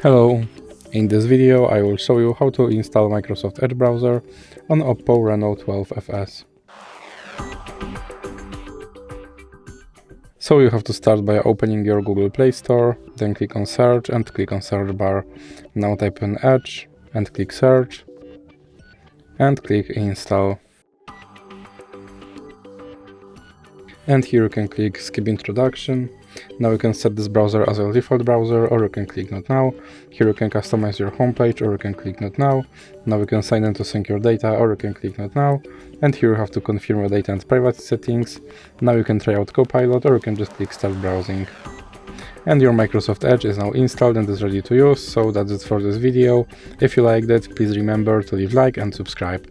Hello! In this video I will show you how to install Microsoft Edge browser on OPPO Reno 12FS. So you have to start by opening your Google Play Store, then click on search and click on search bar. Now type in Edge and click search and click install. And here you can click skip introduction. Now you can set this browser as a default browser, or you can click not now. Here you can customize your homepage, or you can click not now. Now you can sign in to sync your data, or you can click not now. And here you have to confirm your data and privacy settings. Now you can try out Copilot, or you can just click start browsing. And your Microsoft Edge is now installed and is ready to use. So that's it for this video. If you liked it, please remember to leave like and subscribe.